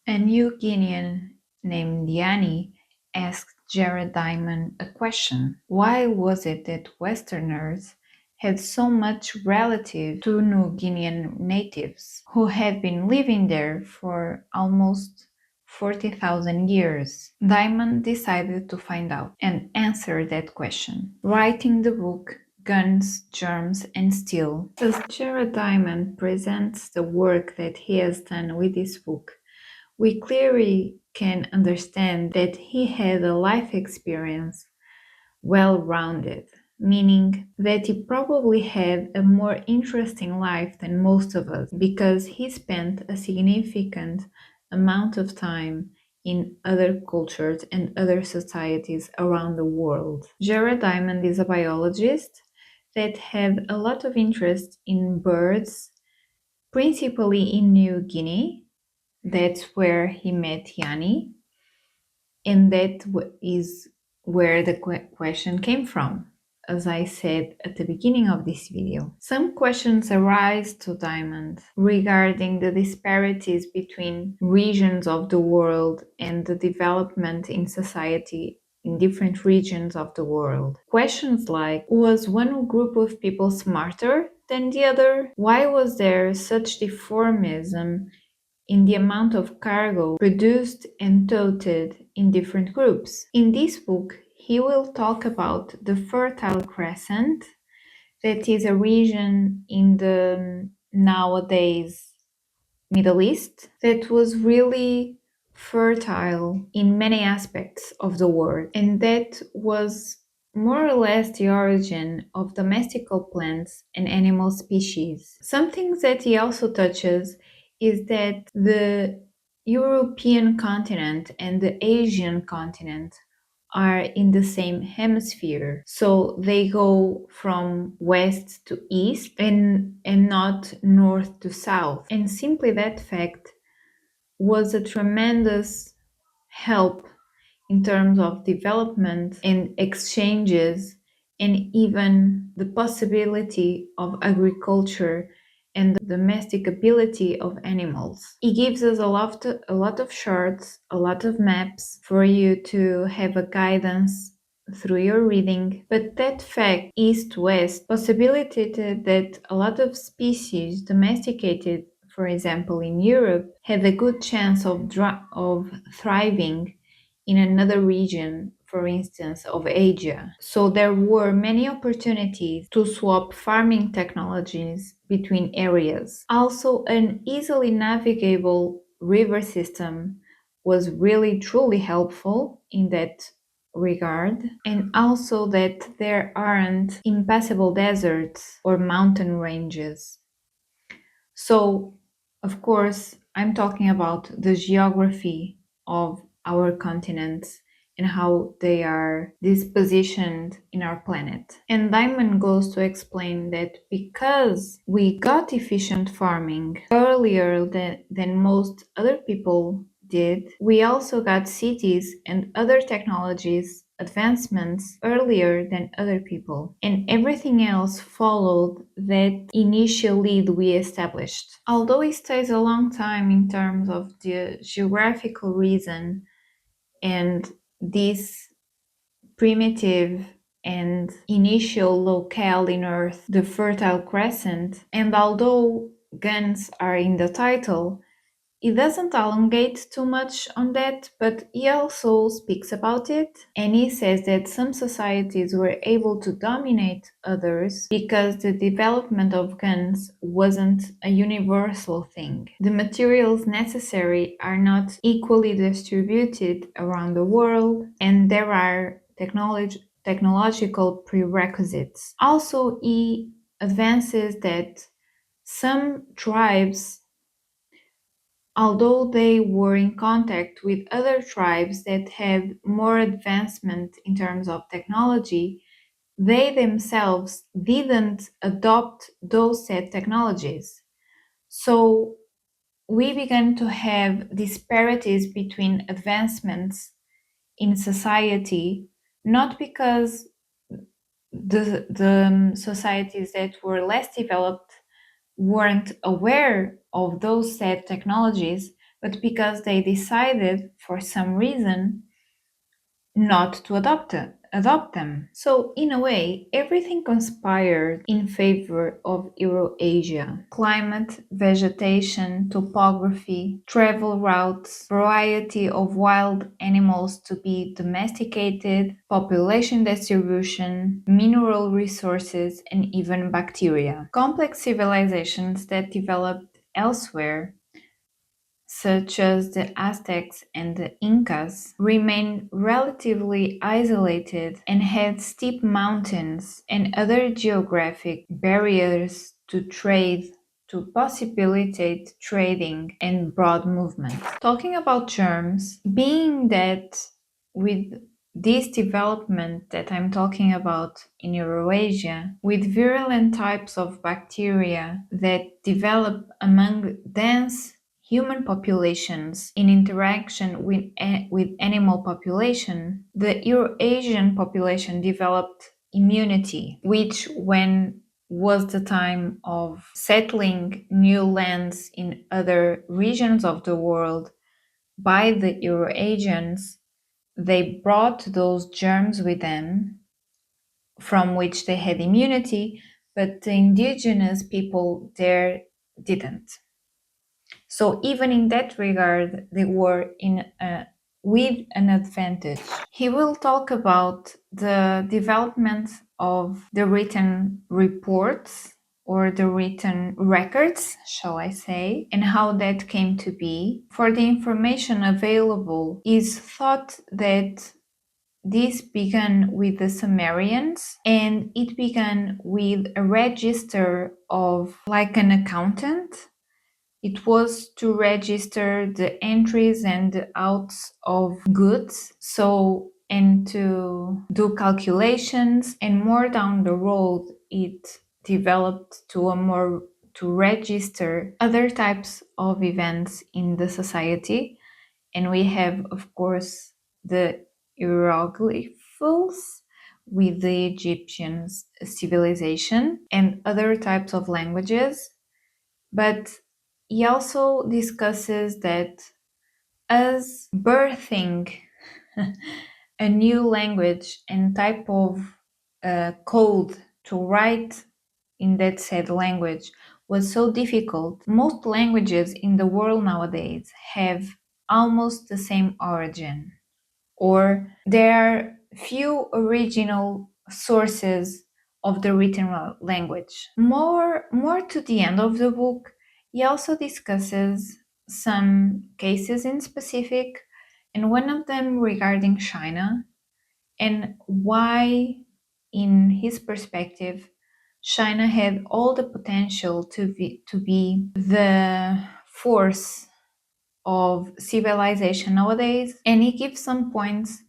A New Guinean named Yanni asked Jared Diamond a question. Why was it that Westerners had so much relative to New Guinean natives who had been living there for almost 40,000 years? Diamond decided to find out and answer that question, writing the book Guns, Germs and Steel. As Jared Diamond presents the work that he has done with this book, we clearly can understand that he had a life experience well-rounded, meaning that he probably had a more interesting life than most of us because he spent a significant amount of time in other cultures and other societies around the world. Jared Diamond is a biologist that had a lot of interest in birds, principally in New Guinea. That's where he met Yanni, and that is where the question came from, as I said at the beginning of this video. Some questions arise to Diamond regarding the disparities between regions of the world and the development in society in different regions of the world. Questions like, was one group of people smarter than the other? Why was there such deformism in the amount of cargo produced and toted in different groups? In this book, he will talk about the Fertile Crescent, that is a region in the nowadays Middle East that was really fertile in many aspects of the world, and that was more or less the origin of domestical plants and animal species. Some things that he also touches is that the European continent and the Asian continent are in the same hemisphere, so they go from west to east and not north to south. And simply that fact was a tremendous help in terms of development and exchanges, and even the possibility of agriculture and the domesticability of animals. It gives us a lot of charts, a lot of maps for you to have a guidance through your reading, but that fact, east-west, possibilitated that a lot of species domesticated, for example in Europe, have a good chance of thriving in another region, for instance, of Asia. So there were many opportunities to swap farming technologies between areas. Also, an easily navigable river system was really truly helpful in that regard, and also that there aren't impassable deserts or mountain ranges. So, of course, I'm talking about the geography of our continents and how they are dispositioned in our planet. And Diamond goes to explain that because we got efficient farming earlier than most other people did, we also got cities and other technologies advancements earlier than other people, and everything else followed that initial lead we established. Although it stays a long time in terms of the geographical reason and this primitive and initial locale in Earth, the Fertile Crescent, and although guns are in the title, he doesn't elongate too much on that, but he also speaks about it, and he says that some societies were able to dominate others because the development of guns wasn't a universal thing. The materials necessary are not equally distributed around the world, and there are technological prerequisites. Also, he advances that some tribes, although they were in contact with other tribes that had more advancement in terms of technology, they themselves didn't adopt those said technologies. So we began to have disparities between advancements in society, not because the societies that were less developed weren't aware of those said technologies, but because they decided for some reason not to adopt them. So in a way, everything conspired in favor of Eurasia. Climate, vegetation, topography, travel routes, variety of wild animals to be domesticated, population distribution, mineral resources, and even bacteria. Complex civilizations that developed elsewhere, such as the Aztecs and the Incas, remained relatively isolated and had steep mountains and other geographic barriers to trade to possibilitate trading and broad movement. Talking about germs, being that with this development that I'm talking about in Eurasia, with virulent types of bacteria that develop among dense human populations in interaction with animal population, the Eurasian population developed immunity, which when was the time of settling new lands in other regions of the world by the Eurasians, they brought those germs with them from which they had immunity, but the indigenous people there didn't. So even in that regard, they were with an advantage. He will talk about the development of the written reports or the written records, shall I say, and how that came to be. For the information available, is thought that this began with the Sumerians, and it began with a register of like an accountant. It was to register the entries and the outs of goods, so and to do calculations, and more down the road it developed to a more to register other types of events in the society. And we have, of course, the hieroglyphs with the Egyptian civilization and other types of languages. But he also discusses that as birthing a new language and type of code to write in that said language was so difficult, most languages in the world nowadays have almost the same origin, or there are few original sources of the written language. More to the end of the book, he also discusses some cases in specific, and one of them regarding China and why, in his perspective, China had all the potential to be the force of civilization nowadays, and he gives some points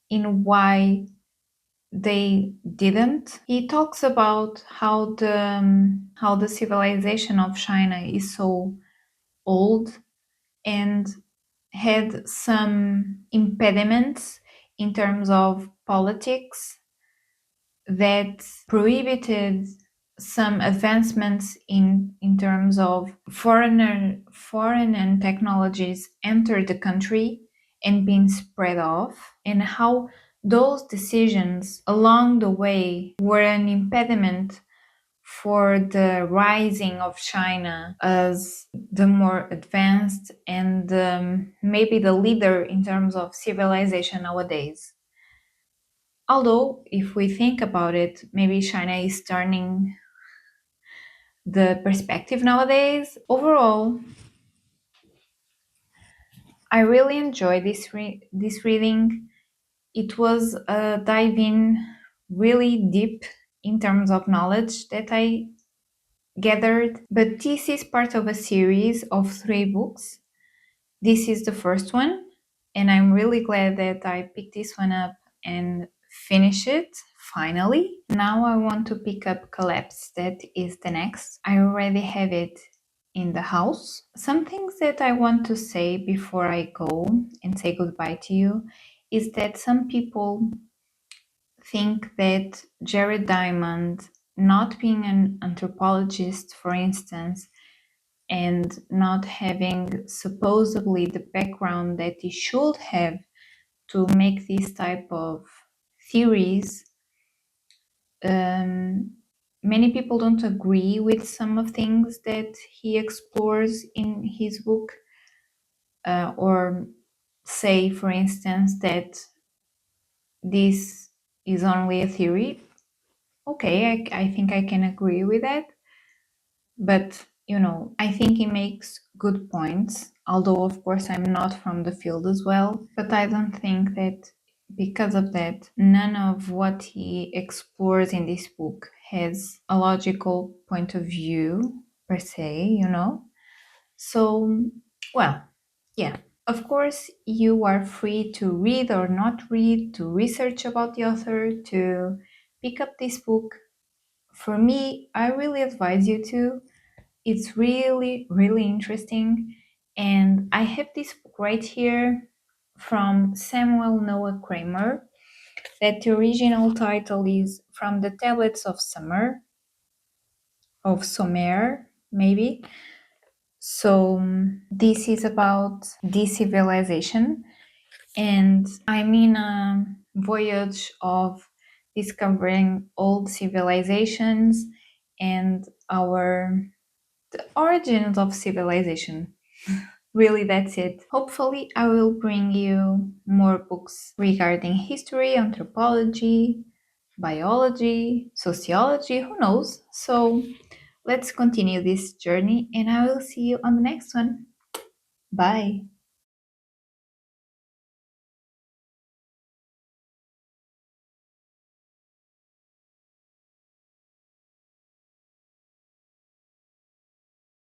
in why they didn't. He talks about how the civilization of China is so old and had some impediments in terms of politics that prohibited some advancements in terms of foreign and technologies entered the country and being spread off, and how those decisions along the way were an impediment for the rising of China as the more advanced and maybe the leader in terms of civilization nowadays. Although, if we think about it, maybe China is turning the perspective nowadays. Overall, I really enjoyed this reading. It was a dive in really deep in terms of knowledge that I gathered. But this is part of a series of 3 books. This is the first one, and I'm really glad that I picked this one up and finish it finally. Now I want to pick up Collapse. That is the next. I already have it in the house. Some things that I want to say before I go and say goodbye to you is that some people think that Jared Diamond, not being an anthropologist, for instance, and not having supposedly the background that he should have to make this type of theories, many people don't agree with some of things that he explores in his book, or say, for instance, that this is only a theory. Okay, I think I can agree with that. But, I think he makes good points, although, of course, I'm not from the field as well. But I don't think that because of that, none of what he explores in this book has a logical point of view, per se. So, well, yeah. Of course, you are free to read or not read, to research about the author, to pick up this book. For me, I really advise you to. It's really, really interesting. And I have this book right here from Samuel Noah Kramer, that the original title is From the Tablets of Summer, of Sumer, maybe. So this is about decivilization, and I'm in a voyage of discovering old civilizations and the origins of civilization. Really, that's it. Hopefully, I will bring you more books regarding history, anthropology, biology, sociology, who knows? So, let's continue this journey, and I will see you on the next one. Bye.